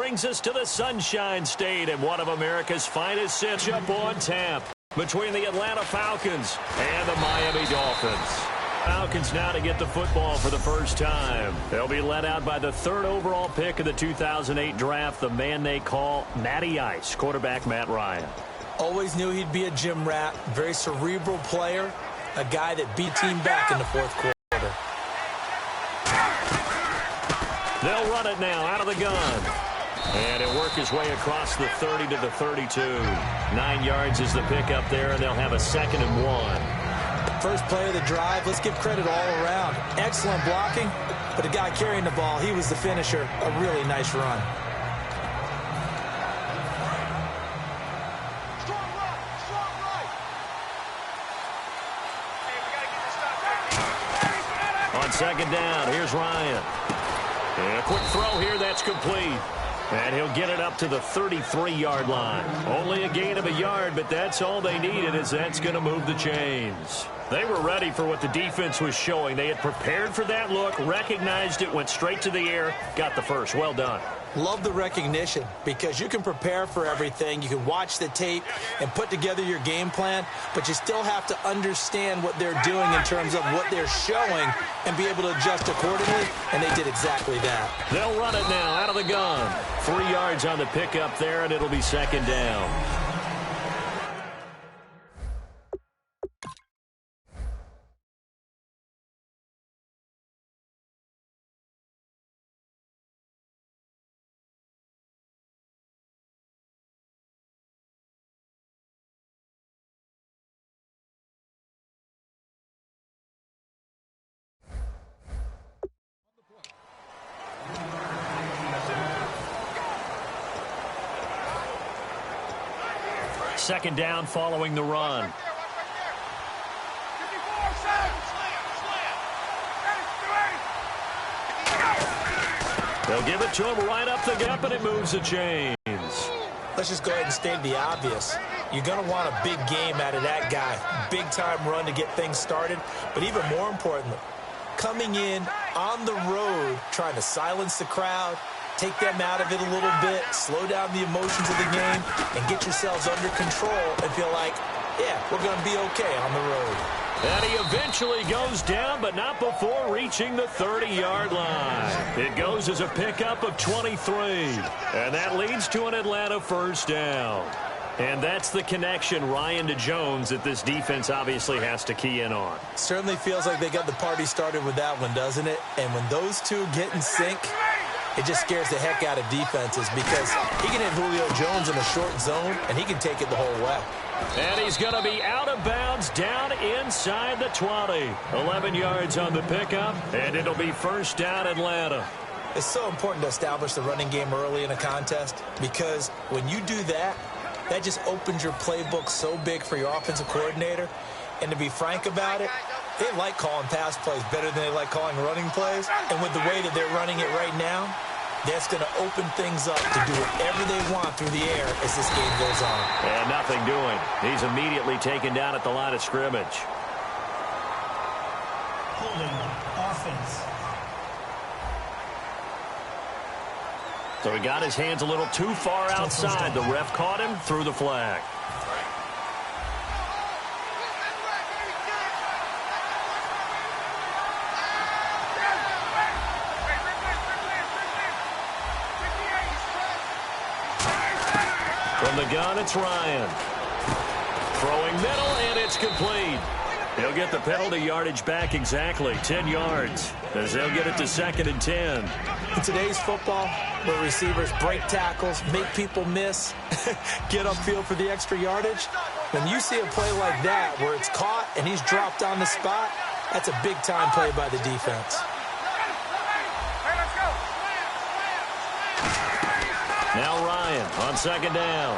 Brings us to the Sunshine State and one of America's finest cinch-up on tap between the Atlanta Falcons and the Miami Dolphins. Falcons now to get the football for the first time. They'll be led out by the third overall pick of the 2008 draft, the man they call Matty Ice, quarterback Matt Ryan. Always knew he'd be a gym rat, very cerebral player, a guy that beat team back in the fourth quarter. They'll run it now out of the gun. And he'll work his way across the 30 to the 32. 9 yards is the pickup there, and they'll have a 2nd and 1. First play of the drive, let's give credit all around. Excellent blocking, but the guy carrying the ball, he was the finisher. A really nice run. On 2nd down, here's Ryan. And a quick throw here, that's complete. And he'll get it up to the 33-yard line. Only a gain of a yard, but that's all they needed, as that's going to move the chains. They were ready for what the defense was showing. They had prepared for that look, recognized it, went straight to the air, got the first. Well done. Love the recognition, because you can prepare for everything. You can watch the tape and put together your game plan, but you still have to understand what they're doing in terms of what they're showing and be able to adjust accordingly, and they did exactly that. They'll run it now out of the gun. 3 yards on the pickup there, and it'll be 2nd down. Second down following the run. They'll give it to him right up the gap, and it moves the chains. Let's just go ahead and state the obvious. You're going to want a big game out of that guy. Big-time run to get things started. But even more importantly, coming in on the road, trying to silence the crowd, take them out of it a little bit, slow down the emotions of the game, and get yourselves under control and feel like, yeah, we're going to be okay on the road. And he eventually goes down, but not before reaching the 30-yard line. It goes as a pickup of 23, and that leads to an Atlanta first down. And that's the connection, Ryan to Jones, that this defense obviously has to key in on. Certainly feels like they got the party started with that one, doesn't it? And when those two get in sync, it just scares the heck out of defenses, because he can hit Julio Jones in a short zone, and he can take it the whole way. And he's going to be out of bounds down inside the 20. 11 yards on the pickup, and it'll be first down Atlanta. It's so important to establish the running game early in a contest, because when you do that, that just opens your playbook so big for your offensive coordinator. And to be frank about it, they like calling pass plays better than they like calling running plays. And with the way that they're running it right now, that's going to open things up to do whatever they want through the air as this game goes on. And nothing doing. He's immediately taken down at the line of scrimmage. Holding offense. So he got his hands a little too far outside. The ref caught him, threw the flag. From the gun, it's Ryan. Throwing middle, and it's complete. He'll get the penalty yardage back exactly, 10 yards, as they'll get it to 2nd and 10. In today's football, where receivers break tackles, make people miss, get upfield for the extra yardage, when you see a play like that where it's caught and he's dropped on the spot, that's a big-time play by the defense. Now Ryan on 2nd down.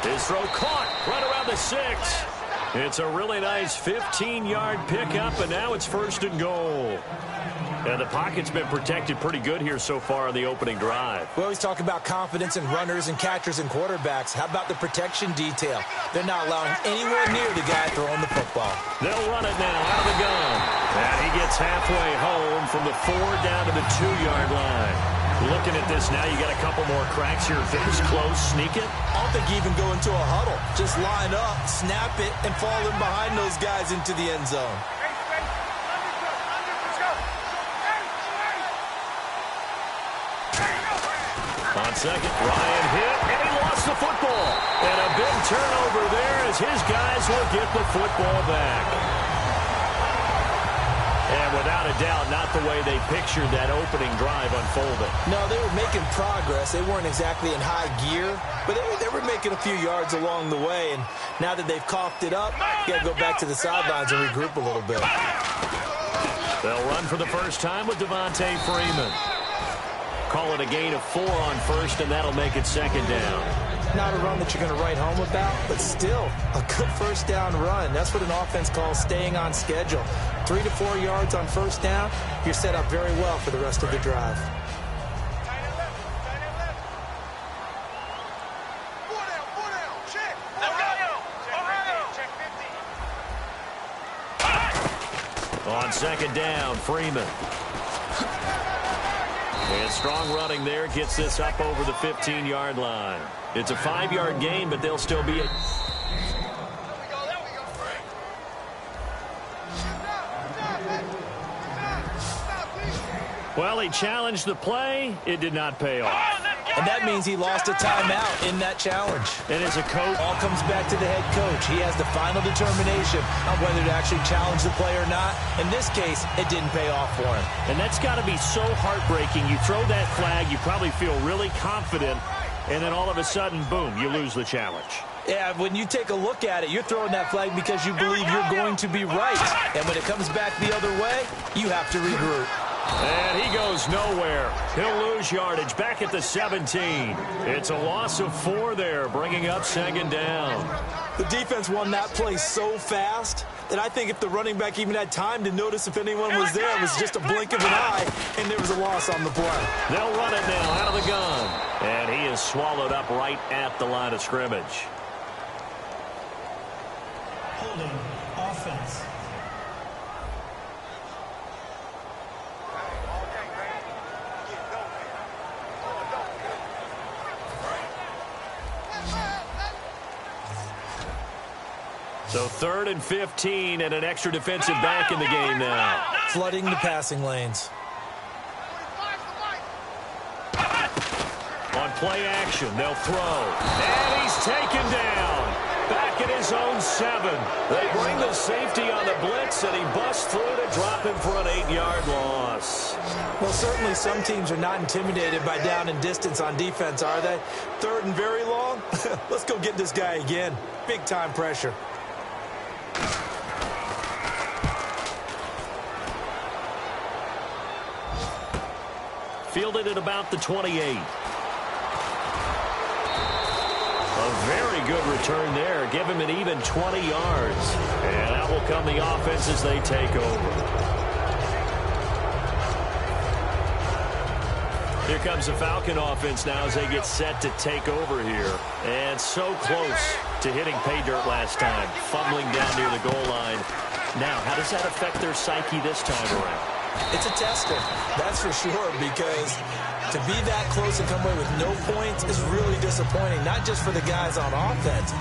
His throw caught right around the 6. It's a really nice 15-yard pickup, and now it's 1st and goal. And the pocket's been protected pretty good here so far in the opening drive. We always talk about confidence in runners and catchers and quarterbacks. How about the protection detail? They're not allowing anyone near the guy throwing the football. They'll run it now out of the gun. And he gets halfway home from the 4 down to the 2-yard line. Looking at this now, you got a couple more cracks here. Finish close, sneak it. I don't think you even go into a huddle. Just line up, snap it, and fall in behind those guys into the end zone. On second, Ryan hit, and he lost the football. And a big turnover there as his guys will get the football back. And without a doubt, not the way they pictured that opening drive unfolding. No, they were making progress. They weren't exactly in high gear, but they were making a few yards along the way. And now that they've coughed it up, you got to go back to the sidelines and regroup a little bit. They'll run for the first time with Devontae Freeman. Call it a gain of 4 on first, and that'll make it second down. Not a run that you're going to write home about, but still a good first down run. That's what an offense calls staying on schedule. 3 to 4 yards on first down, you're set up very well for the rest of the drive. On second down, Freeman. And strong running there gets this up over the 15-yard line. It's a 5-yard gain, but they'll still be at... Well, he challenged the play. It did not pay off. And that means he lost a timeout in that challenge. And as a coach, all comes back to the head coach. He has the final determination on whether to actually challenge the play or not. In this case, it didn't pay off for him. And that's got to be so heartbreaking. You throw that flag, you probably feel really confident, and then all of a sudden, boom, you lose the challenge. Yeah, when you take a look at it, you're throwing that flag because you believe you're going to be right. And when it comes back the other way, you have to regroup. And he goes nowhere. He'll lose yardage back at the 17. It's a loss of 4 there, bringing up second down. The defense won that play so fast that I think if the running back even had time to notice if anyone was there, it was just a blink of an eye, and there was a loss on the play. They'll run it now out of the gun. And he is swallowed up right at the line of scrimmage. Holding offense. So 3rd and 15 and an extra defensive back in the game now. Flooding the passing lanes. On play action, they'll throw. And he's taken down. Back at his own 7. They bring the safety on the blitz, and he busts through to drop him for an 8-yard loss. Well, certainly some teams are not intimidated by down and distance on defense, are they? 3rd and very long? Let's go get this guy again. Big-time pressure. Fielded at about the 28. A very good return there. Give him an even 20 yards. And out will come the offense as they take over. Here comes the Falcon offense now as they get set to take over here. And so close to hitting pay dirt last time. Fumbling down near the goal line. Now, how does that affect their psyche this time around? It's a tester, that's for sure, because to be that close and come away with no points is really disappointing, not just for the guys on offense,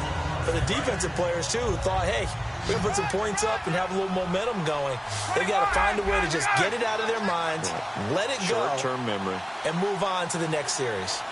but the defensive players, too, who thought, hey, we're going to put some points up and have a little momentum going. They got to find a way to just get it out of their minds, let it go, short-term memory, and move on to the next series.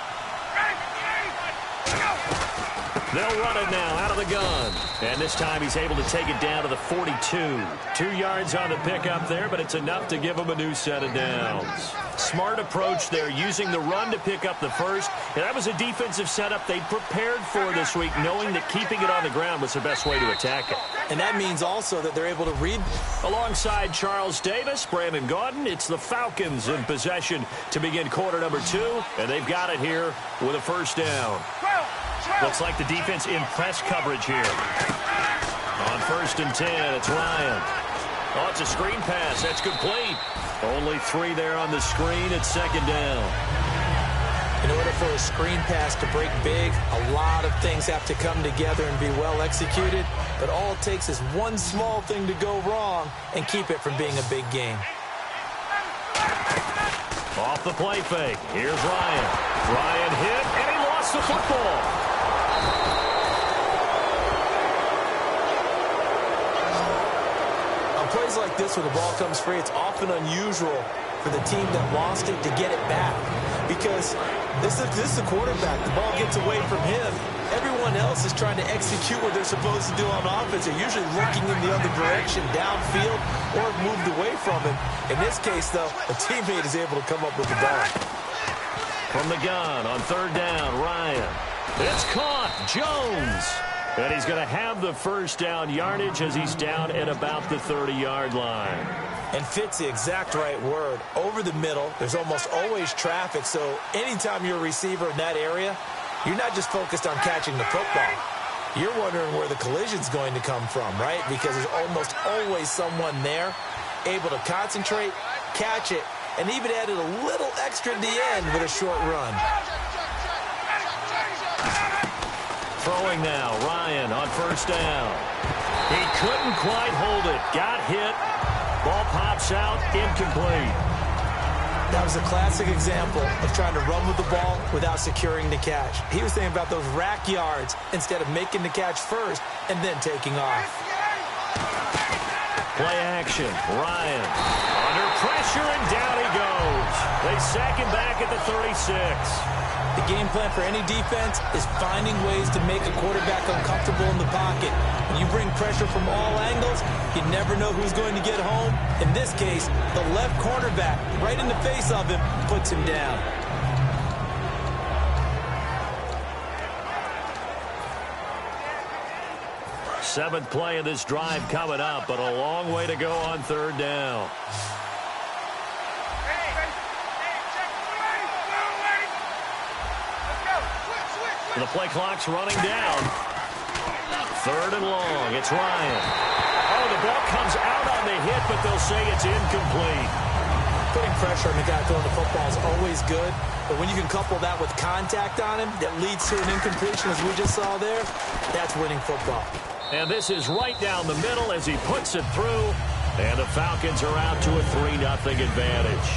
They'll run it now out of the gun. And this time he's able to take it down to the 42. 2 yards on the pickup there, but it's enough to give him a new set of downs. Smart approach there, using the run to pick up the first. And that was a defensive setup they prepared for this week, knowing that keeping it on the ground was the best way to attack it. And that means also that they're able to read. Alongside Charles Davis, Brandon Gaudin, it's the Falcons in possession to begin quarter number 2. And they've got it here with a first down. Looks like the defense in press coverage here. On 1st and 10, it's Ryan. Oh, it's a screen pass. That's complete. Only 3 there on the screen. It's second down. In order for a screen pass to break big, a lot of things have to come together and be well executed. But all it takes is one small thing to go wrong and keep it from being a big game. Off the play fake. Here's Ryan. Ryan hit, and he lost the football. On plays like this where the ball comes free, it's often unusual for the team that lost it to get it back. Because this is the quarterback. The ball gets away from him. Everyone else is trying to execute what they're supposed to do on offense. They're usually looking in the other direction, downfield, or moved away from him. In this case, though, a teammate is able to come up with the ball. From the gun on third down, Ryan. It's caught. Jones. And he's going to have the first down yardage as he's down at about the 30-yard line. And fits the exact right word. Over the middle, there's almost always traffic, so anytime you're a receiver in that area, you're not just focused on catching the football. You're wondering where the collision's going to come from, right? Because there's almost always someone there able to concentrate, catch it, and even added a little extra at the end with a short run. Throwing now, Ryan on first down. He couldn't quite hold it. Got hit. Ball pops out, incomplete. That was a classic example of trying to run with the ball without securing the catch. He was thinking about those rack yards instead of making the catch first and then taking off. Play action. Ryan under pressure, and down he goes. They sack him back at the 36. The game plan for any defense is finding ways to make a quarterback uncomfortable in the pocket. When you bring pressure from all angles, you never know who's going to get home. In this case, the left cornerback, right in the face of him, puts him down. Seventh play of this drive coming up, but a long way to go on third down. The play clock's running down. Third and long. It's Ryan. Oh, the ball comes out on the hit, but they'll say it's incomplete. Putting pressure on the guy throwing the football is always good, but when you can couple that with contact on him that leads to an incompletion, as we just saw there, that's winning football. And this is right down the middle as he puts it through, and the Falcons are out to a 3-0 advantage.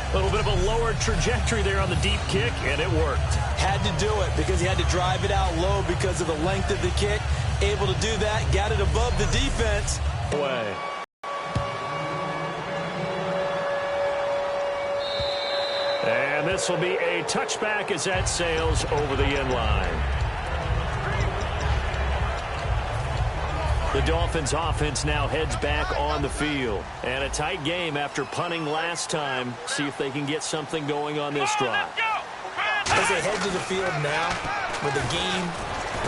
A little bit of a lower trajectory there on the deep kick, and it worked. Had to do it because he had to drive it out low because of the length of the kick. Able to do that, got it above the defense. Away. And this will be a touchback as that sails over the end line. The Dolphins offense now heads back on the field. And a tight game after punting last time. See if they can get something going on this drive. As they head to the field now, with the game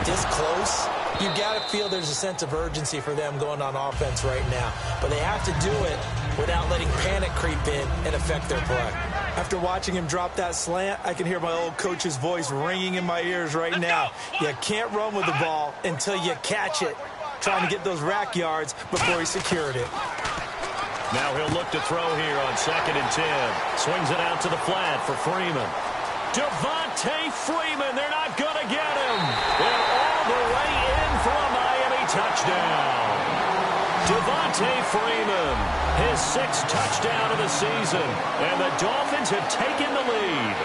this close, you've got to feel there's a sense of urgency for them going on offense right now. But they have to do it without letting panic creep in and affect their play. After watching him drop that slant, I can hear my old coach's voice ringing in my ears right now. You can't run with the ball until you catch it. Trying to get those rack yards before he secured it. Now he'll look to throw here on 2nd and 10. Swings it out to the flat for Freeman. Devontae Freeman, they're not going to get him. And all the way in for a Miami touchdown. Devontae Freeman, his 6th touchdown of the season. And the Dolphins have taken the lead.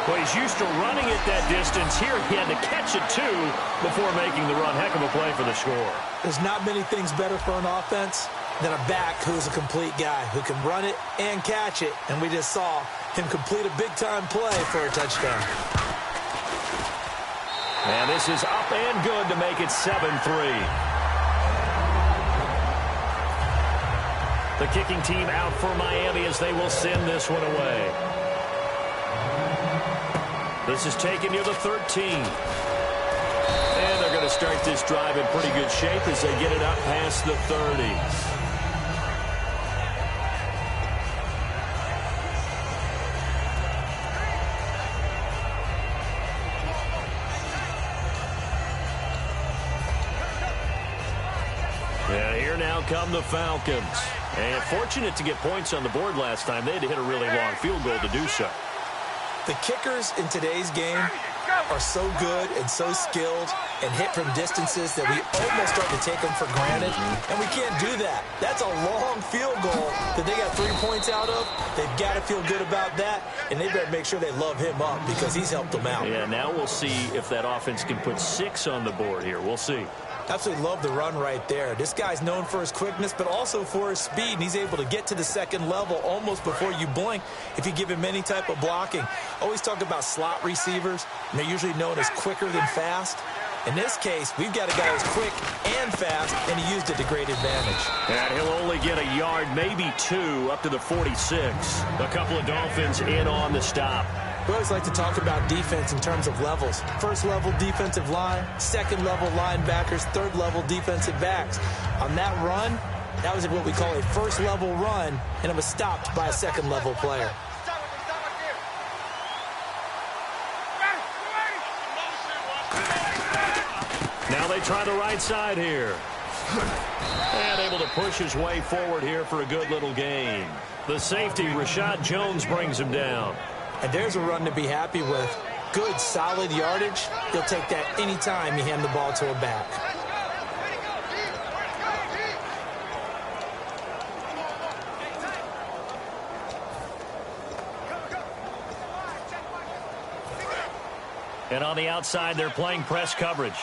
Well, he's used to running it that distance. Here he had to catch it, too, before making the run. Heck of a play for the score. There's not many things better for an offense than a back who's a complete guy who can run it and catch it. And we just saw him complete a big-time play for a touchdown. And this is up and good to make it 7-3. The kicking team out for Miami as they will send this one away. This is taken near the 13. And they're going to start this drive in pretty good shape as they get it up past the 30. And here now come the Falcons. And fortunate to get points on the board last time. They had to hit a really long field goal to do so. The kickers in today's game are so good and so skilled and hit from distances that we almost start to take them for granted, and we can't do that. That's a long field goal that they got 3 points out of. They've got to feel good about that, and they better make sure they love him up because he's helped them out. Yeah, now we'll see if that offense can put 6 on the board here. We'll see. Absolutely love the run right there. This guy's known for his quickness, but also for his speed, and he's able to get to the second level almost before you blink if you give him any type of blocking. Always talk about slot receivers, and they're usually known as quicker than fast. In this case, we've got a guy who's quick and fast, and he used it to great advantage. And he'll only get a yard, maybe 2, up to the 46. A couple of Dolphins in on the stop. We always like to talk about defense in terms of levels. First level defensive line, second level linebackers, third level defensive backs. On that run, that was what we call a first level run, and it was stopped by a second level player. Now they try the right side here. And able to push his way forward here for a good little gain. The safety, Rashad Jones, brings him down. And there's a run to be happy with. Good, solid yardage. He'll take that anytime you hand the ball to a back. And on the outside, they're playing press coverage.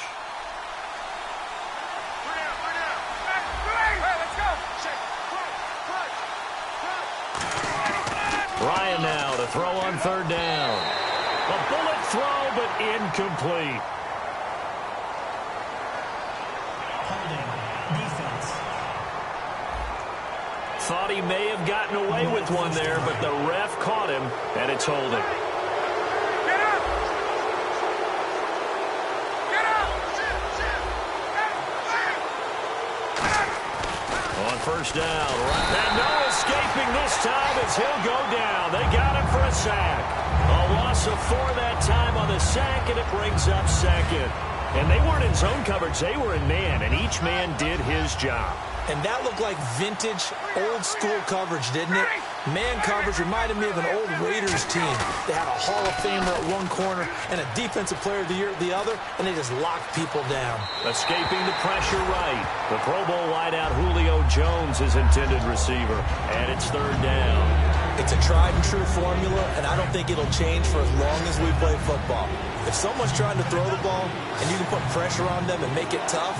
Ryan now to throw on third down. A bullet throw, but incomplete. Holding. Defense. Thought he may have gotten away with one there, but the ref caught him, and it's holding. On first down, and no escaping this time as he'll go down. They got him for a sack. A loss of 4 that time on the sack, and it brings up second. And they weren't in zone coverage. They were in man, and each man did his job. And that looked like vintage, old-school coverage, didn't it? Man coverage reminded me of an old Raiders team. They had a Hall of Famer at one corner and a Defensive Player of the Year at the other, and they just locked people down. Escaping the pressure right. The Pro Bowl wideout Julio Jones is intended receiver, and it's third down. It's a tried-and-true formula, and I don't think it'll change for as long as we play football. If someone's trying to throw the ball and you can put pressure on them and make it tough,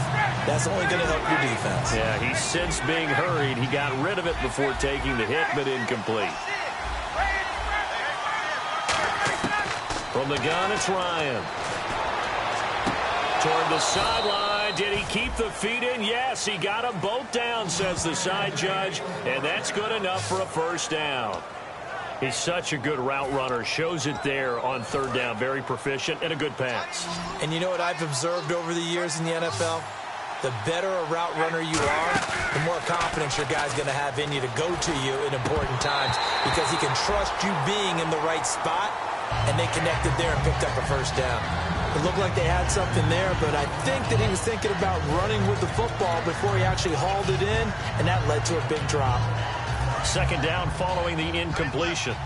that's only going to help your defense. Yeah, he's since being hurried. He got rid of it before taking the hit, but incomplete. From the gun, it's Ryan. Toward the sideline. Did he keep the feet in? Yes, he got them both down, says the side judge, and that's good enough for a first down. He's such a good route runner. Shows it there on third down. Very proficient and a good pass. And you know what I've observed over the years in the NFL? The better a route runner you are, the more confidence your guy's going to have in you to go to you in important times because he can trust you being in the right spot, and they connected there and picked up a first down. It looked like they had something there, but I think that he was thinking about running with the football before he actually hauled it in, and that led to a big drop. Second down following the incompletion.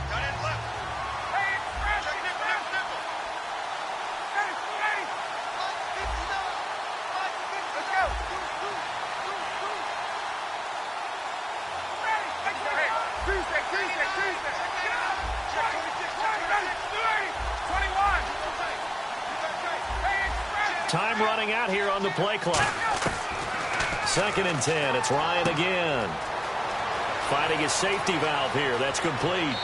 Time running out here on the play clock. Second and 10. It's Ryan again. Finding his safety valve here. That's complete.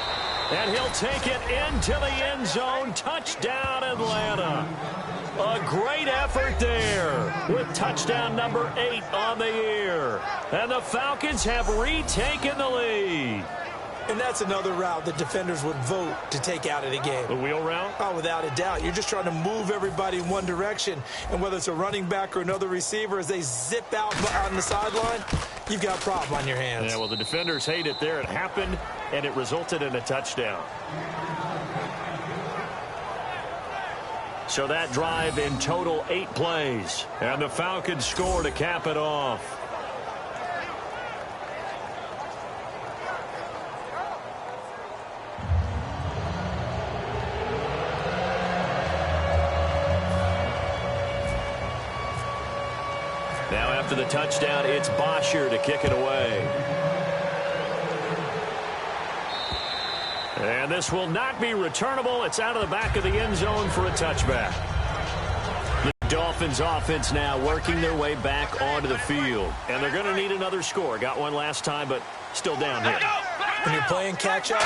And he'll take it into the end zone. Touchdown, Atlanta. A great effort there with touchdown number 8 on the year. And the Falcons have retaken the lead. And that's another route that defenders would vote to take out of the game. The wheel route? Oh, without a doubt. You're just trying to move everybody in one direction. And whether it's a running back or another receiver, as they zip out on the sideline, you've got a problem on your hands. Yeah, well, the defenders hate it there. It happened, and it resulted in a touchdown. So that drive in total 8 plays. And the Falcons score to cap it off. Now after the touchdown, it's Bosher to kick it away. And this will not be returnable. It's out of the back of the end zone for a touchback. The Dolphins offense now working their way back onto the field. And they're going to need another score. Got one last time, but still down here. When you're playing catch-up,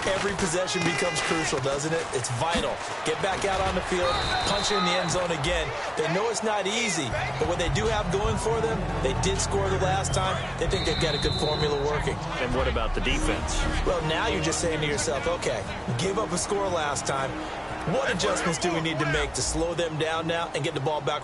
every possession becomes crucial, doesn't it? It's vital. Get back out on the field, punch it in the end zone again. They know it's not easy, but what they do have going for them, they did score the last time. They think they've got a good formula working. And what about the defense? Well, now you're just saying to yourself, okay, gave up a score last time. What adjustments do we need to make to slow them down now and get the ball back?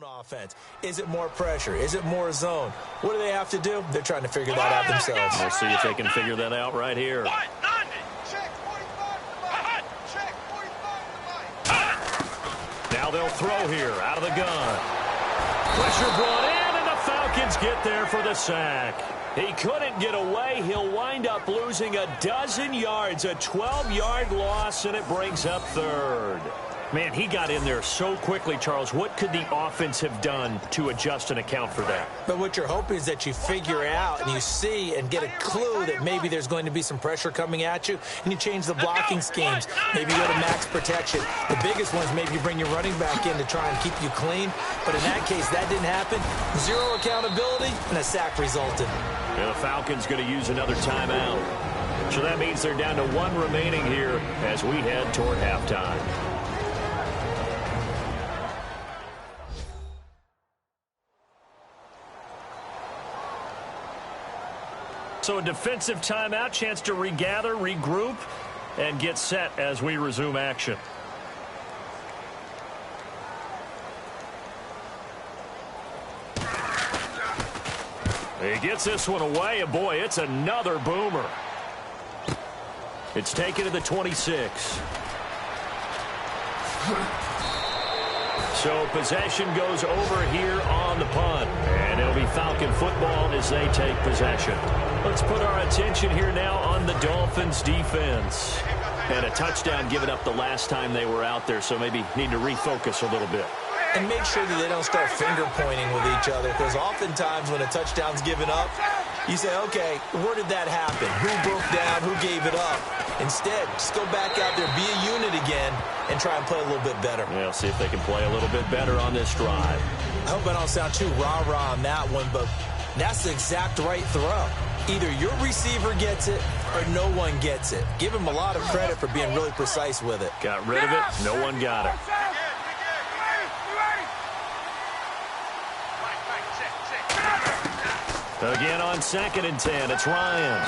Offense. Is it more pressure? Is it more zone? What do they have to do? They're trying to figure that out themselves. We'll see if they can figure that out right here. Now they'll throw here out of the gun. Pressure brought in, and the Falcons get there for the sack. He couldn't get away. He'll wind up losing a dozen yards, a 12-yard loss, and it brings up third. Man, he got in there so quickly, Charles. What could the offense have done to adjust and account for that? But what you're hoping is that you figure out and you see and get a clue that maybe there's going to be some pressure coming at you, and you change the blocking schemes. Maybe you go to max protection. The biggest one is maybe you bring your running back in to try and keep you clean. But in that case, that didn't happen. Zero accountability, and a sack resulted. And the Falcons going to use another timeout. So that means they're down to one remaining here as we head toward halftime. So a defensive timeout, chance to regather, regroup, and get set as we resume action. He gets this one away, and boy, it's another boomer. It's taken to the 26. So possession goes over here on the punt. And it'll be Falcon football as they take possession. Let's put our attention here now on the Dolphins defense. And a touchdown given up the last time they were out there, so maybe need to refocus a little bit. And make sure that they don't start finger pointing with each other, because oftentimes when a touchdown's given up, you say, okay, where did that happen? Who broke down? Who gave it up? Instead, just go back out there, be a unit again, and try and play a little bit better. Yeah, see if they can play a little bit better on this drive. I hope I don't sound too rah-rah on that one, but that's the exact right throw. Either your receiver gets it or no one gets it. Give him a lot of credit for being really precise with it. Got rid of it. No one got it. Again on 2nd and 10, it's Ryan.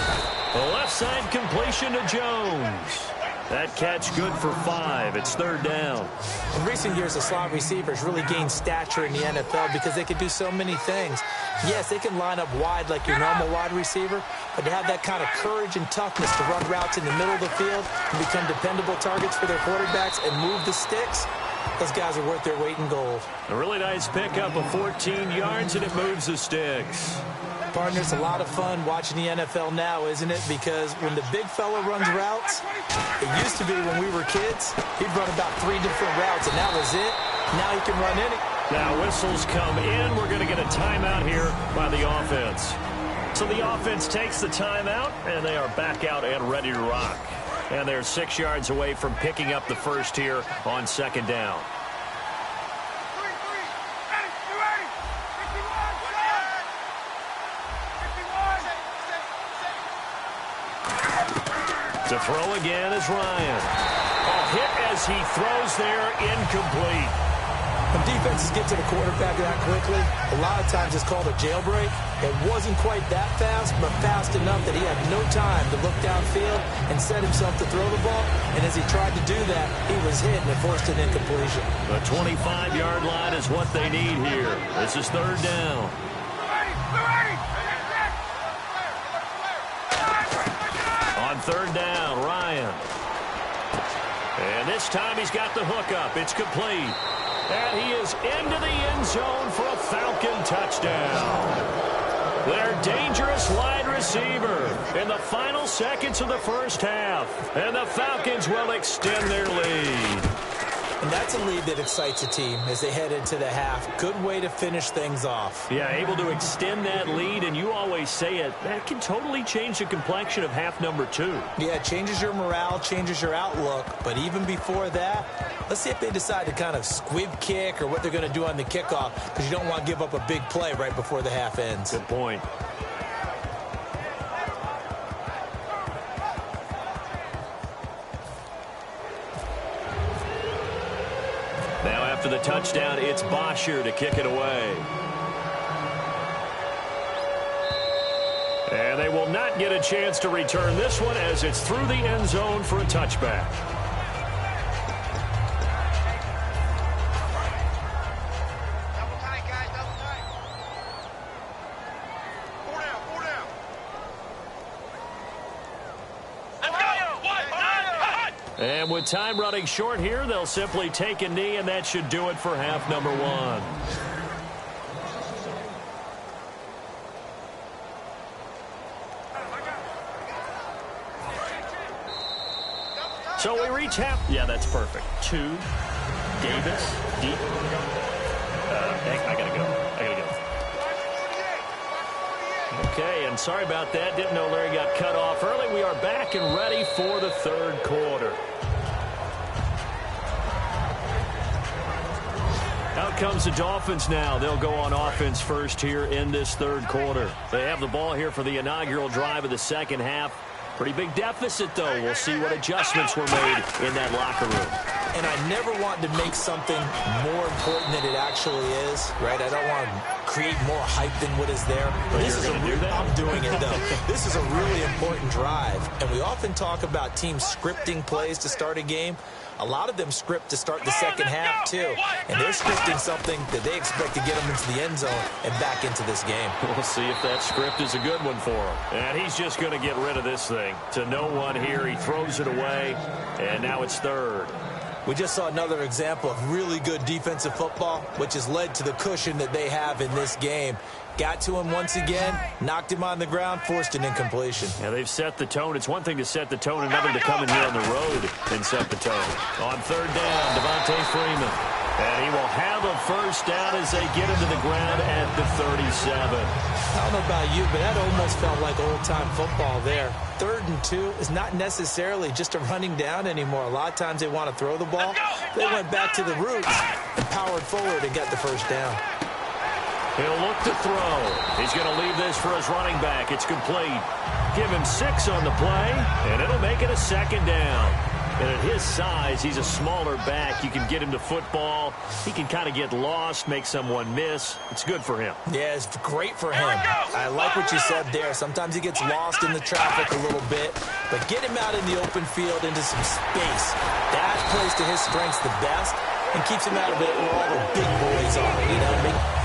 The left side completion to Jones. That catch good for 5. It's 3rd down. In recent years, the slot receivers really gained stature in the NFL because they could do so many things. Yes, they can line up wide like your normal wide receiver, but to have that kind of courage and toughness to run routes in the middle of the field and become dependable targets for their quarterbacks and move the sticks, those guys are worth their weight in gold. A really nice pickup of 14 yards, and it moves the sticks. Partner, it's a lot of fun watching the NFL now, isn't it? Because when the big fella runs routes, it used to be when we were kids, he'd run about 3 different routes, and that was it. Now he can run any. Now whistles come in. We're going to get a timeout here by the offense. So the offense takes the timeout, and they are back out and ready to rock. And they're 6 yards away from picking up the first here on 2nd down. To throw again is Ryan. A hit as he throws there, incomplete. When defenses get to the quarterback that quickly, a lot of times it's called a jailbreak. It wasn't quite that fast, but fast enough that he had no time to look downfield and set himself to throw the ball. And as he tried to do that, he was hit and it forced an incompletion. The 25-yard line is what they need here. This is third down. On third down, Ryan. And this time he's got the hook up. It's complete. And he is into the end zone for a Falcon touchdown. Their dangerous wide receiver in the final seconds of the first half. And the Falcons will extend their lead. And that's a lead that excites a team as they head into the half. Good way to finish things off. Yeah, able to extend that lead, and you always say it, that can totally change the complexion of half number 2. Yeah, it changes your morale, changes your outlook. But even before that, let's see if they decide to kind of squib kick or what they're going to do on the kickoff, because you don't want to give up a big play right before the half ends. Good point. Now after the touchdown, it's Bosher to kick it away. And they will not get a chance to return this one as it's through the end zone for a touchback. And with time running short here, they'll simply take a knee, and that should do it for half number 1. So we reach half. Yeah, that's perfect. 2. Davis. Deep. I gotta go. Okay, and sorry about that. Didn't know Larry got cut off early. We are back and ready for the third quarter. Out comes the Dolphins now. They'll go on offense first here in this third quarter. They have the ball here for the inaugural drive of the second half. Pretty big deficit, though. We'll see what adjustments were made in that locker room. And I never want to make something more important than it actually is, right? I don't want to create more hype than what is there. But this is I'm doing it, though. This is a really important drive. And we often talk about teams scripting plays to start a game. A lot of them script to start the second half, too. And they're scripting something that they expect to get them into the end zone and back into this game. We'll see if that script is a good one for him. And he's just going to get rid of this thing. To no one here, he throws it away, and now it's third. We just saw another example of really good defensive football, which has led to the cushion that they have in this game. Got to him once again, knocked him on the ground, forced an incompletion. Yeah, they've set the tone. It's one thing to set the tone, another to come in here on the road and set the tone. On third down, Devontae Freeman. And he will have a first down as they get him to the ground at the 37. I don't know about you, but that almost felt like old-time football there. 3rd and 2 is not necessarily just a running down anymore. A lot of times they want to throw the ball. They went back to the roots and powered forward and got the first down. He'll look to throw. He's going to leave this for his running back. It's complete. Give him 6 on the play, and it'll make it a second down. And at his size, he's a smaller back. You can get him to football. He can kind of get lost, make someone miss. It's good for him. Yeah, it's great for him. I like what you said there. Sometimes he gets lost in the traffic a little bit. But get him out in the open field into some space. That plays to his strengths the best and keeps him out of it where all the big boys are, you know.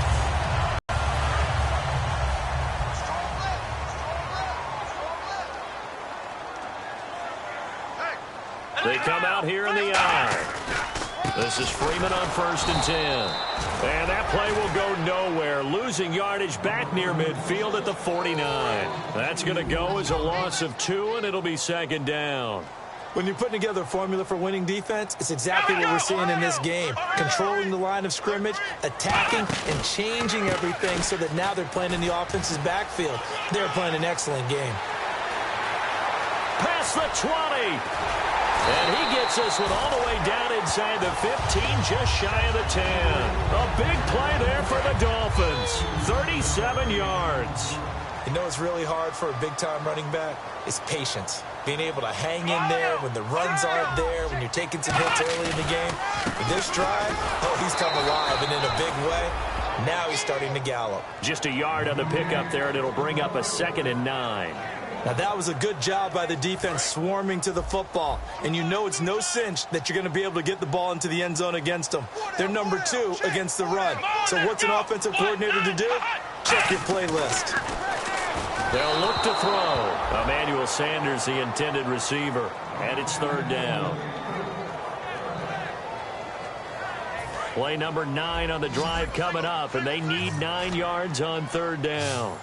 They come out here in the I. This is Freeman on 1st and 10. And that play will go nowhere. Losing yardage back near midfield at the 49. That's going to go as a loss of 2, and it'll be second down. When you're putting together a formula for winning defense, it's exactly what we're seeing in this game. Controlling the line of scrimmage, attacking, and changing everything so that now they're playing in the offense's backfield. They're playing an excellent game. Past the 20. And he gets this one all the way down inside the 15, just shy of the 10. A big play there for the Dolphins. 37 yards. You know what's really hard for a big-time running back? It's patience. Being able to hang in there when the runs aren't there, when you're taking some hits early in the game. With this drive, oh, he's come alive and in a big way. Now he's starting to gallop. Just a yard on the pickup there, and it'll bring up a 2nd and 9. Now, that was a good job by the defense swarming to the football. And you know it's no cinch that you're going to be able to get the ball into the end zone against them. They're number 2 against the run. So what's an offensive coordinator to do? Check your playlist. They'll look to throw. Emmanuel Sanders, the intended receiver. And it's 3rd down. Play number 9 on the drive coming up, and they need 9 yards on 3rd down.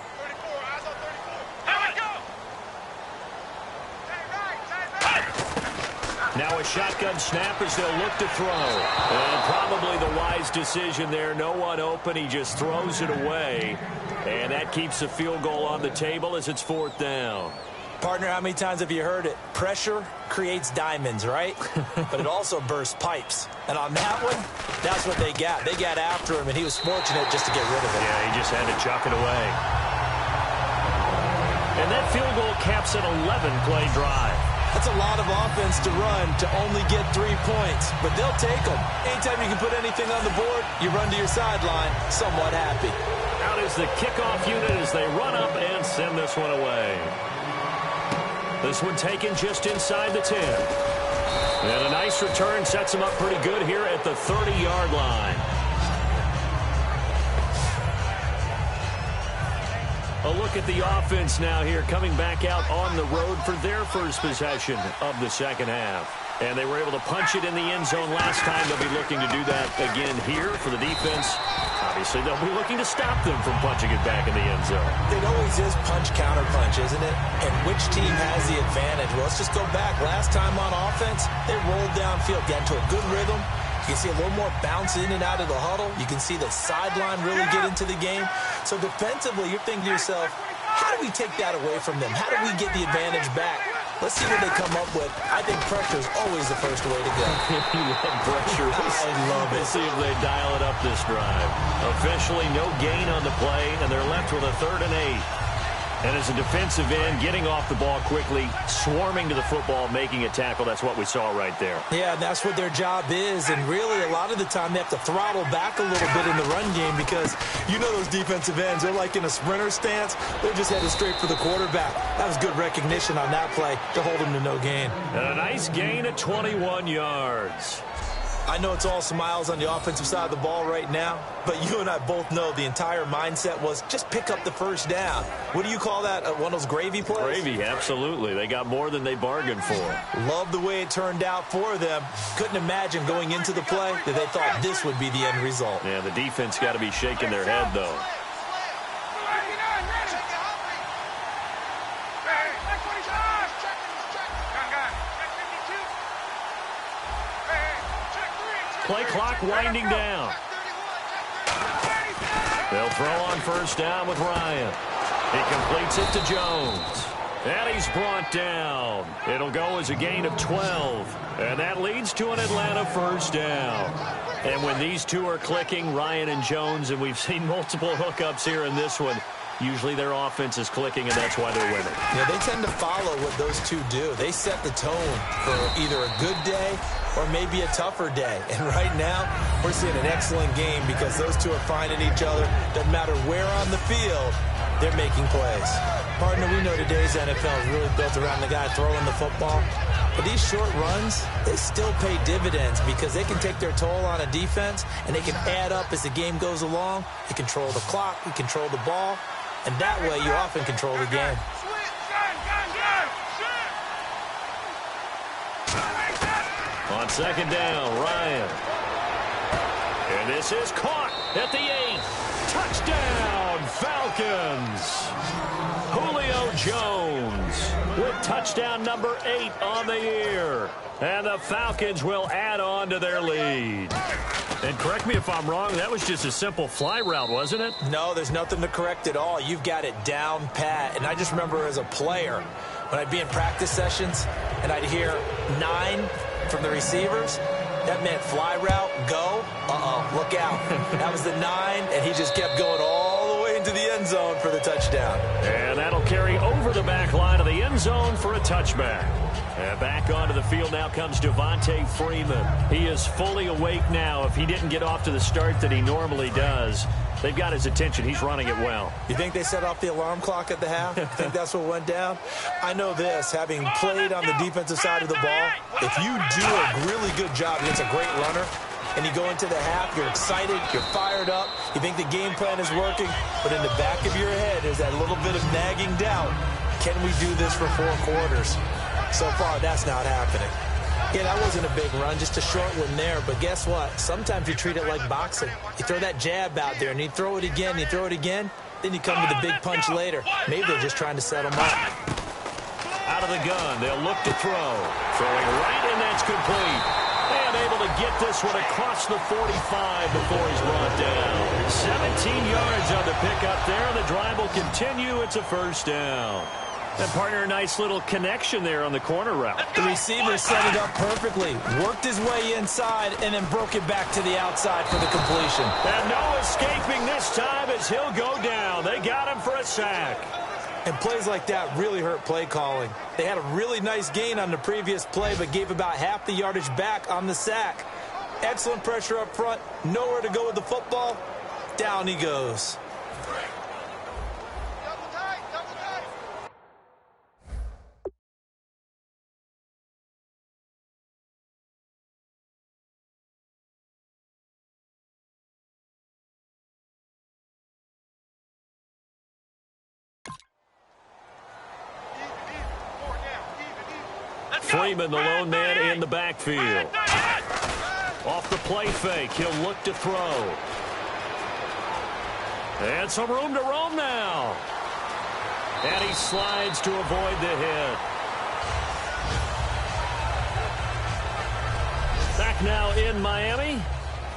Now a shotgun snap as they'll look to throw. And probably the wise decision there. No one open. He just throws it away. And that keeps the field goal on the table as it's 4th down. Partner, how many times have you heard it? Pressure creates diamonds, right? But it also bursts pipes. And on that one, that's what they got. They got after him, and he was fortunate just to get rid of it. Yeah, he just had to chuck it away. And that field goal caps an 11-play drive. That's a lot of offense to run to only get 3 points, but they'll take them. Anytime you can put anything on the board, you run to your sideline somewhat happy. Out is the kickoff unit as they run up and send this one away. This one taken just inside the 10. And a nice return sets them up pretty good here at the 30-yard line. A look at the offense now here, coming back out on the road for their first possession of the second half. And they were able to punch it in the end zone last time. They'll be looking to do that again here for the defense. Obviously, they'll be looking to stop them from punching it back in the end zone. It always is punch-counter-punch, isn't it? And which team has the advantage? Well, let's just go back. Last time on offense, they rolled downfield, got into a good rhythm. You can see a little more bounce in and out of the huddle. You can see the sideline really get into the game. So defensively, you're thinking to yourself, how do we take that away from them? How do we get the advantage back? Let's see what they come up with. I think pressure is always the first way to go. You love pressure. I love it. Let's see if they dial it up this drive. Officially, no gain on the play, and they're left with a 3rd and 8. And as a defensive end, getting off the ball quickly, swarming to the football, making a tackle, that's what we saw right there. Yeah, that's what their job is. And really, a lot of the time, they have to throttle back a little bit in the run game because you know those defensive ends, they're like in a sprinter stance. They're just headed straight for the quarterback. That was good recognition on that play to hold them to no gain. And a nice gain at 21 yards. I know it's all smiles on the offensive side of the ball right now, but you and I both know the entire mindset was just pick up the first down. What do you call that? One of those gravy plays? Gravy, absolutely. They got more than they bargained for. Love the way it turned out for them. Couldn't imagine going into the play that they thought this would be the end result. Yeah, the defense got to be shaking their head, though. Play clock winding down. They'll throw on first down with Ryan. He completes it to Jones. And he's brought down. It'll go as a gain of 12. And that leads to an Atlanta first down. And when these two are clicking, Ryan and Jones, and we've seen multiple hookups here in this one, usually their offense is clicking, and that's why they're winning. Yeah, they tend to follow what those two do. They set the tone for either a good day or maybe a tougher day. And right now, we're seeing an excellent game because those two are finding each other. Doesn't matter where on the field, they're making plays. Partner, we know today's NFL is really built around the guy throwing the football. But these short runs, they still pay dividends because they can take their toll on a defense and they can add up as the game goes along. They control the clock, they control the ball, and that way you often control the game. On second down, Ryan. And this is caught at the 8. Touchdown, Falcons. Julio Jones with touchdown number 8 on the year. And the Falcons will add on to their lead. And correct me if I'm wrong, that was just a simple fly route, wasn't it? No, there's nothing to correct at all. You've got it down pat. And I just remember as a player, when I'd be in practice sessions and I'd hear 9 from the receivers, that meant fly route, go, look out. That was the 9, and he just kept going all the way into the end zone for the touchdown. And that'll carry over the back line of the end zone for a touchback. And back onto the field now comes Devontae Freeman. He is fully awake now. If he didn't get off to the start that he normally does, they've got his attention. He's running it well. You think they set off the alarm clock at the half? You think that's what went down? I know this, having played on the defensive side of the ball, if you do a really good job against a great runner, and you go into the half, you're excited, you're fired up, you think the game plan is working, but in the back of your head there's that little bit of nagging doubt. Can we do this for 4 quarters? So far, that's not happening. Yeah, that wasn't a big run, just a short one there, but guess what? Sometimes you treat it like boxing. You throw that jab out there, and you throw it again, you throw it again, then you come with a big punch later. Maybe they're just trying to set them up. Out of the gun, they'll look to throw. Throwing right, and that's complete. And able to get this one across the 45 before he's brought down. 17 yards on the pickup there, and the drive will continue. It's a first down. And partner, a nice little connection there on the corner route. The receiver set it up perfectly, worked his way inside, and then broke it back to the outside for the completion. And no escaping this time as he'll go down. They got him for a sack. And plays like that really hurt play calling. They had a really nice gain on the previous play, but gave about half the yardage back on the sack. Excellent pressure up front, nowhere to go with the football. Down he goes. Freeman, the lone man in the backfield. Off the play fake, he'll look to throw. And some room to roam now. And he slides to avoid the hit. Back now in Miami.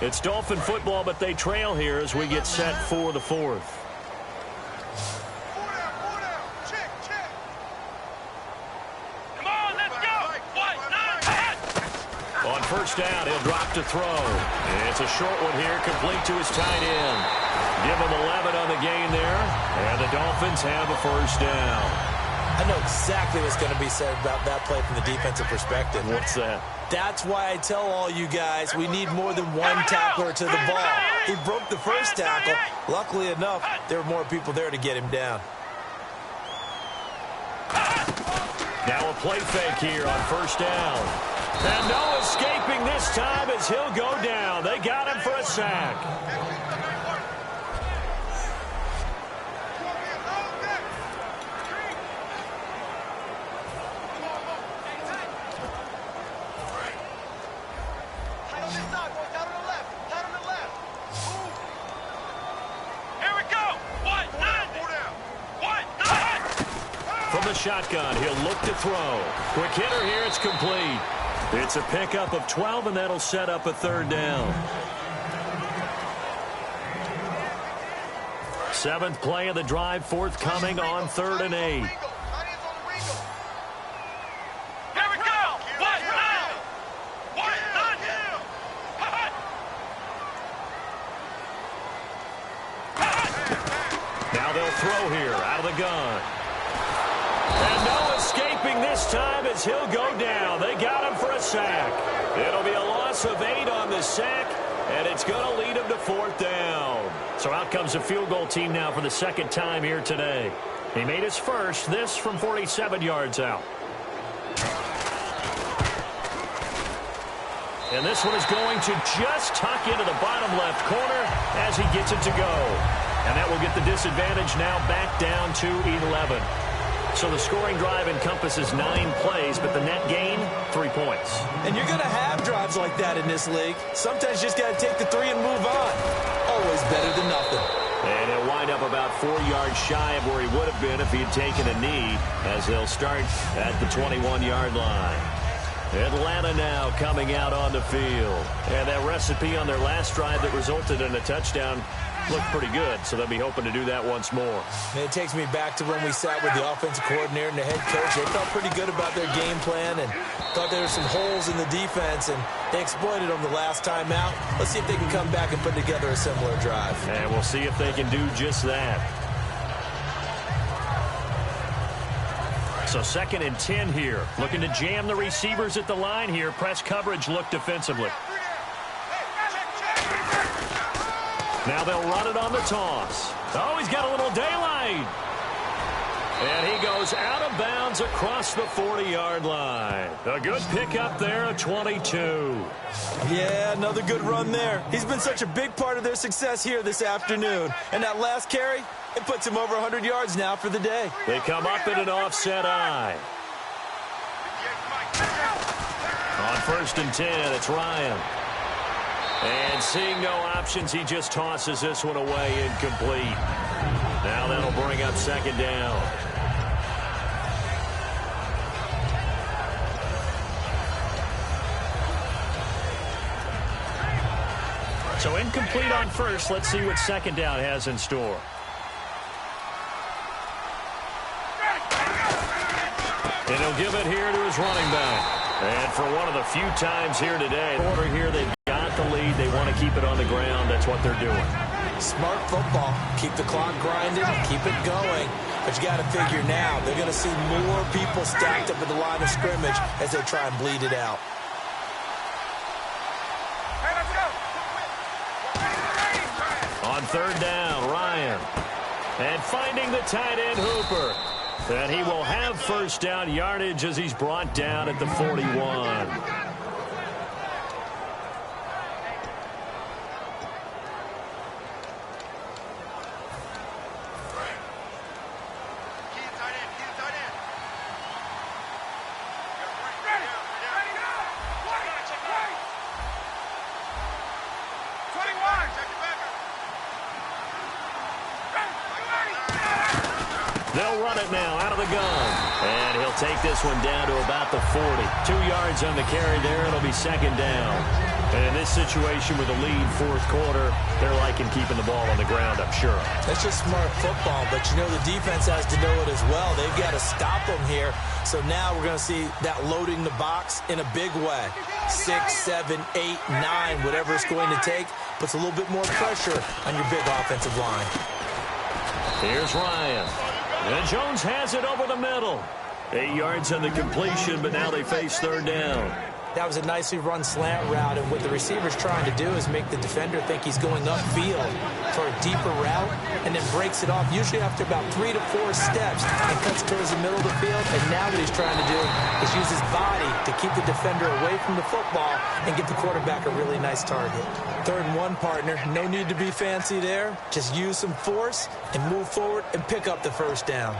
It's Dolphin football, but they trail here as we get set for the 4th. On first down, he'll drop to throw. It's a short one here, complete to his tight end. Give him 11 on the gain there, and the Dolphins have a first down. I know exactly what's going to be said about that play from the defensive perspective. What's that? That's why I tell all you guys we need more than one tackler to the ball. He broke the first tackle. Luckily enough, there were more people there to get him down. Now a play fake here on first down. And no escaping this time as he'll go down. They got him for a sack. From the shotgun, he'll look to throw. Quick hitter here, it's complete. It's a pickup of 12, and that'll set up a third down. 7th play of the drive, forthcoming on 3rd and 8. Here we go! Now they'll throw here out of the gun. And no escaping this time as he'll go down. They got him for a sack. It'll be a loss of 8 on the sack, and it's going to lead him to 4th down. So out comes the field goal team now for the 2nd time here today. He made his first, this from 47 yards out. And this one is going to just tuck into the bottom left corner as he gets it to go. And that will get the disadvantage now back down to 11. So the scoring drive encompasses 9 plays, but the net gain, 3 points. And you're going to have drives like that in this league. Sometimes you just got to take the 3 and move on. Always better than nothing. And he'll wind up about 4 yards shy of where he would have been if he had taken a knee, as they'll start at the 21-yard line. Atlanta now coming out on the field. And that recipe on their last drive that resulted in a touchdown looked pretty good, so they'll be hoping to do that once more. It takes me back to when we sat with the offensive coordinator and the head coach. They felt pretty good about their game plan and thought there were some holes in the defense, and they exploited them the last time out. Let's see if they can come back and put together a similar drive. And we'll see if they can do just that. So 2nd and 10 here. Looking to jam the receivers at the line here. Press coverage look defensively. Now they'll run it on the toss. Oh, he's got a little daylight. And he goes out of bounds across the 40-yard line. A good pickup there, a 22. Yeah, another good run there. He's been such a big part of their success here this afternoon. And that last carry, it puts him over 100 yards now for the day. They come up in an offset eye. On 1st and 10, it's Ryan. And seeing no options, he just tosses this one away incomplete. Now that'll bring up 2nd down. So incomplete on 1st. Let's see what 2nd down has in store. And he'll give it here to his running back. And for one of the few times here today, order here, they've got the lead. They want to keep it on the ground. That's what they're doing. Smart football. Keep the clock grinding, keep it going. But you got to figure now, they're going to see more people stacked up at the line of scrimmage as they try and bleed it out. On 3rd down, Ryan. And finding the tight end, Hooper. And he will have 1st down yardage as he's brought down at the 41. They'll run it now out of the gun. And he'll take this one down to about the 40. 2 yards on the carry there. It'll be 2nd down. And in this situation with a lead 4th quarter, they're liking keeping the ball on the ground, I'm sure. That's just smart football, but you know the defense has to know it as well. They've got to stop them here. So now we're going to see that loading the box in a big way. 6, 7, 8, 9, whatever it's going to take, puts a little bit more pressure on your big offensive line. Here's Ryan. And Jones has it over the middle. 8 yards on the completion, but now they face 3rd down. That was a nicely run slant route, and what the receiver's trying to do is make the defender think he's going upfield for a deeper route, and then breaks it off, usually after about 3 to 4 steps, and cuts towards the middle of the field. And now what he's trying to do is use his body to keep the defender away from the football and give the quarterback a really nice target. 3rd and 1, partner. No need to be fancy there. Just use some force and move forward and pick up the 1st down.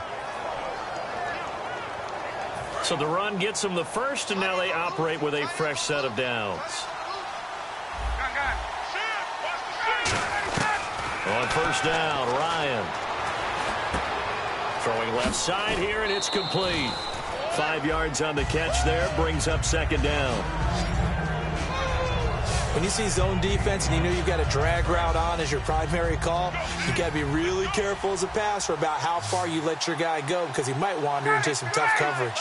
So the run gets them the 1st, and now they operate with a fresh set of downs. On 1st down, Ryan. Throwing left side here, and it's complete. 5 yards on the catch there, brings up 2nd down. When you see zone defense and you know you've got a drag route on as your primary call, you got to be really careful as a passer about how far you let your guy go, because he might wander into some tough coverage.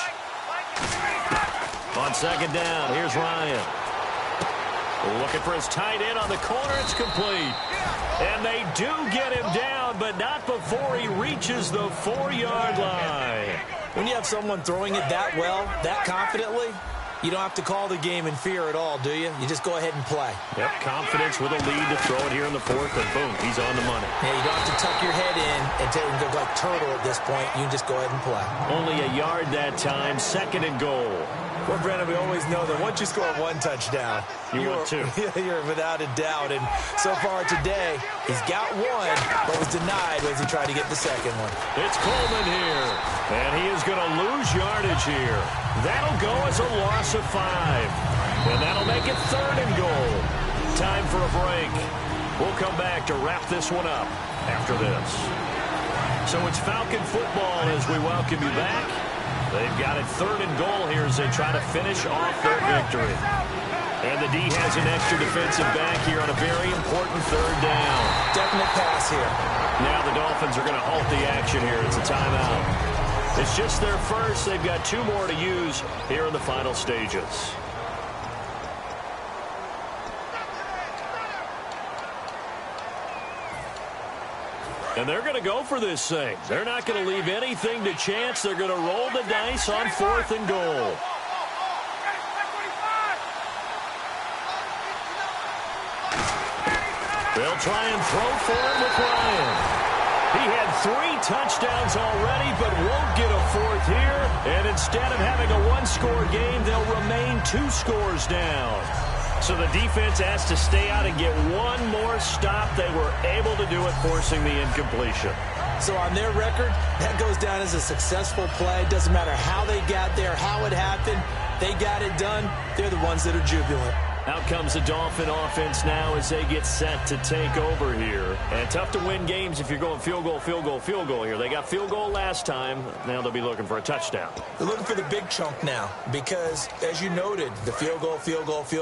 On 2nd down, here's Ryan. Looking for his tight end on the corner. It's complete. And they do get him down, but not before he reaches the 4-yard line. When you have someone throwing it that well, that confidently, you don't have to call the game in fear at all, do you? You just go ahead and play. Yep, confidence with a lead to throw it here in the 4th, and boom, he's on the money. Yeah, you don't have to tuck your head in and go like turtle at this point. You can just go ahead and play. Only a yard that time, 2nd and goal. Well, Brandon, we always know that once you score 1 touchdown, you're without a doubt. And so far today, he's got 1, but was denied as he tried to get the 2nd one. It's Coleman here, and he is going to lose yardage here. That'll go as a loss of 5, and that'll make it 3rd and goal. Time for a break. We'll come back to wrap this one up after this. So it's Falcon football as we welcome you back. They've got it 3rd and goal here as they try to finish off their victory. And the D has an extra defensive back here on a very important third down. Definite pass here. Now the Dolphins are going to halt the action here. It's a timeout. It's just their first. They've got 2 more to use here in the final stages. And they're going to go for this thing. They're not going to leave anything to chance. They're going to roll the dice on 4th and goal. They'll try and throw for him with Ryan. He had 3 touchdowns already, but won't get a 4th here. And instead of having a 1-score game, they'll remain 2 scores down. So the defense has to stay out and get 1 more stop. They were able to do it, forcing the incompletion. So on their record, that goes down as a successful play. Doesn't matter how they got there, how it happened. They got it done. They're the ones that are jubilant. Out comes the Dolphin offense now as they get set to take over here. And tough to win games if you're going field goal, field goal, field goal here. They got field goal last time. Now they'll be looking for a touchdown. They're looking for the big chunk now because, as you noted, the field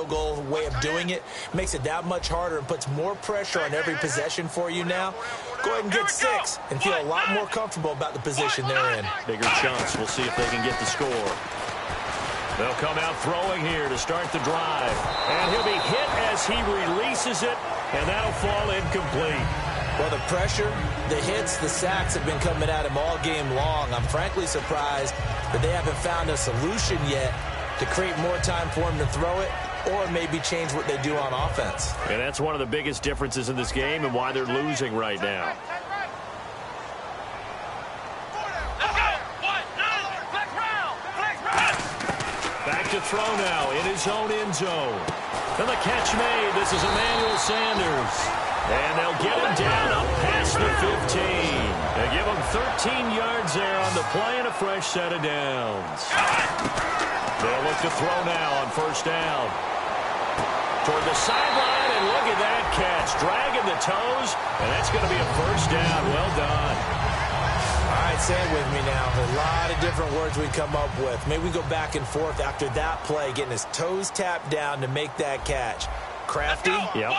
goal way of doing it makes it that much harder and puts more pressure on every possession for you now. Go ahead and get 6 and feel a lot more comfortable about the position they're in. Bigger chunks. We'll see if they can get the score. They'll come out throwing here to start the drive. And he'll be hit as he releases it, and that'll fall incomplete. Well, the pressure, the hits, the sacks have been coming at him all game long. I'm frankly surprised that they haven't found a solution yet to create more time for him to throw it or maybe change what they do on offense. And that's one of the biggest differences in this game and why they're losing right now. To throw now in his own end zone. And the catch made. This is Emmanuel Sanders. And they'll get him down up past the 15. They give him 13 yards there on the play and a fresh set of downs. They'll look to throw now on 1st down. Toward the sideline, and look at that catch. Dragging the toes, and that's going to be a 1st down. Well done. All right, say it with me now. A lot of different words we come up with. Maybe we go back and forth after that play, getting his toes tapped down to make that catch. Crafty. Yep.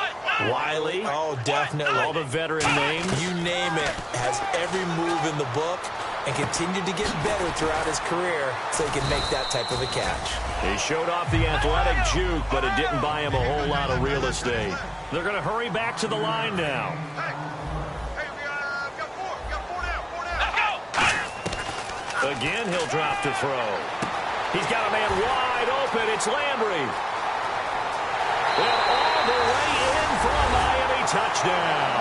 Wiley. Oh, definitely. All the veteran names. You name it. Has every move in the book and continued to get better throughout his career so he can make that type of a catch. He showed off the athletic juke, but it didn't buy him a whole lot of real estate. They're going to hurry back to the line now. Again, he'll drop to throw. He's got a man wide open. It's Landry. And all the way in for a Miami touchdown.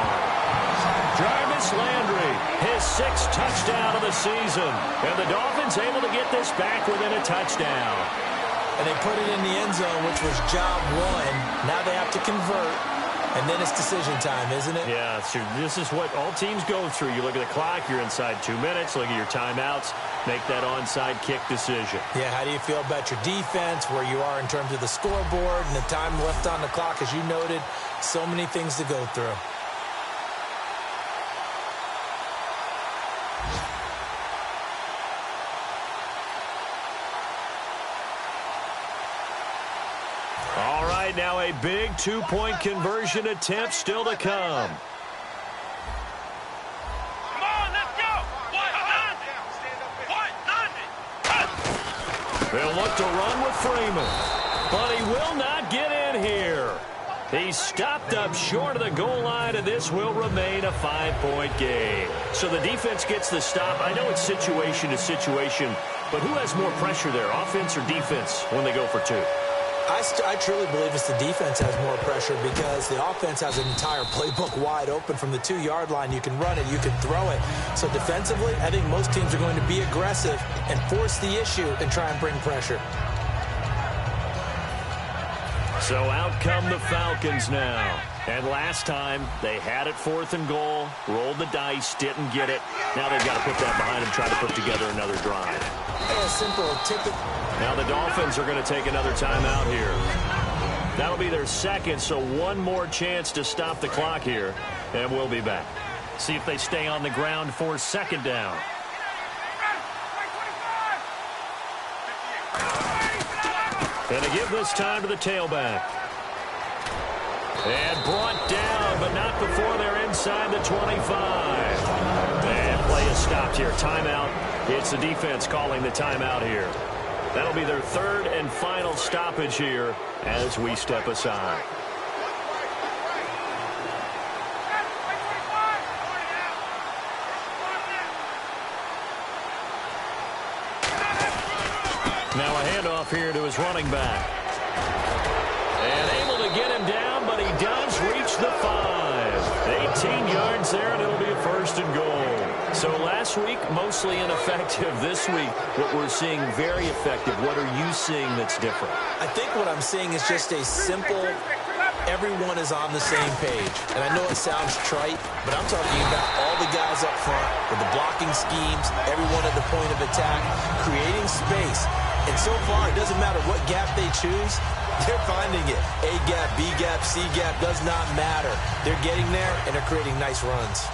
Jarvis Landry, his 6th touchdown of the season. And the Dolphins able to get this back within a touchdown. And they put it in the end zone, which was job 1. Now they have to convert. And then it's decision time, isn't it? Yeah, this is what all teams go through. You look at the clock, you're inside 2 minutes, look at your timeouts, make that onside kick decision. Yeah, how do you feel about your defense, where you are in terms of the scoreboard and the time left on the clock, as you noted, so many things to go through. Now a big 2-point conversion attempt still to come. Come on, let's go. They'll look to run with Freeman, but he will not get in here. He's stopped up short of the goal line, and this will remain a 5-point game. So the defense gets the stop. I know it's situation to situation, but who has more pressure there, offense or defense, when they go for 2? I truly believe it's the defense has more pressure because the offense has an entire playbook wide open from the 2-yard line. You can run it, you can throw it. So defensively, I think most teams are going to be aggressive and force the issue and try and bring pressure. So out come the Falcons now. And last time, they had it 4th and goal, rolled the dice, didn't get it. Now they've got to put that behind them, try to put together another drive. A simple ticket. Now the Dolphins are going to take another timeout here. That'll be their 2nd, so 1 more chance to stop the clock here. And we'll be back. See if they stay on the ground for 2nd down. And they give this time to the tailback. And brought down, but not before they're inside the 25. And play is stopped here. Timeout. It's the defense calling the timeout here. That'll be their third and final stoppage here as we step aside. Now a handoff here to his running back. And able to get him down, but he does reach the 5. 18 yards there, and it'll be a first and goal. So last week, mostly ineffective. This week, what we're seeing, very effective. What are you seeing that's different? I think what I'm seeing is just a simple, everyone is on the same page. And I know it sounds trite, but I'm talking about all the guys up front with the blocking schemes, everyone at the point of attack, creating space. And so far, it doesn't matter what gap they choose, they're finding it. A gap, B gap, C gap, does not matter. They're getting there, and they're creating nice runs.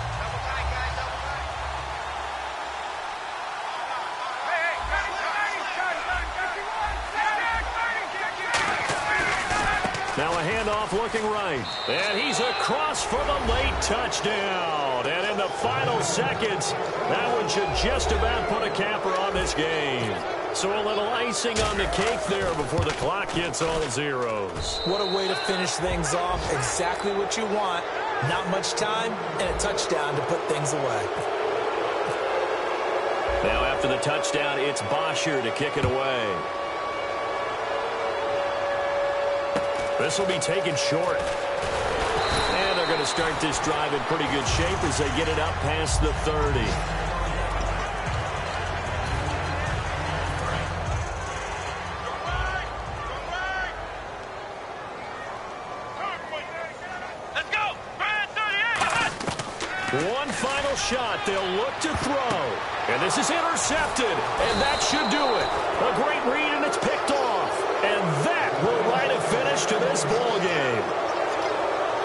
Now a handoff looking right. And he's across for the late touchdown. And in the final seconds, that one should just about put a capper on this game. So a little icing on the cake there before the clock hits all zeros. What a way to finish things off. Exactly what you want. Not much time and a touchdown to put things away. Now after the touchdown, it's Bosher to kick it away. This will be taken short. And they're going to start this drive in pretty good shape as they get it up past the 30. One final shot. They'll look to throw. And this is intercepted. And that should do it. A great read, and it's picked off. And that will write a finish to this ball game.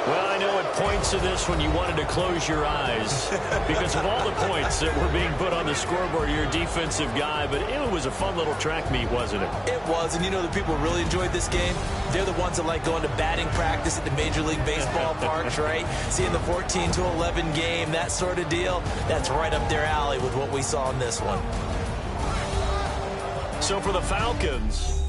Well, I know it points to this when you wanted to close your eyes because of all the points that were being put on the scoreboard. You're a defensive guy, but it was a fun little track meet, wasn't it? It was, and you know the people really enjoyed this game? They're the ones that like going to batting practice at the Major League Baseball parks, right? Seeing the 14-11 game, that sort of deal, that's right up their alley with what we saw in this one. So for the Falcons,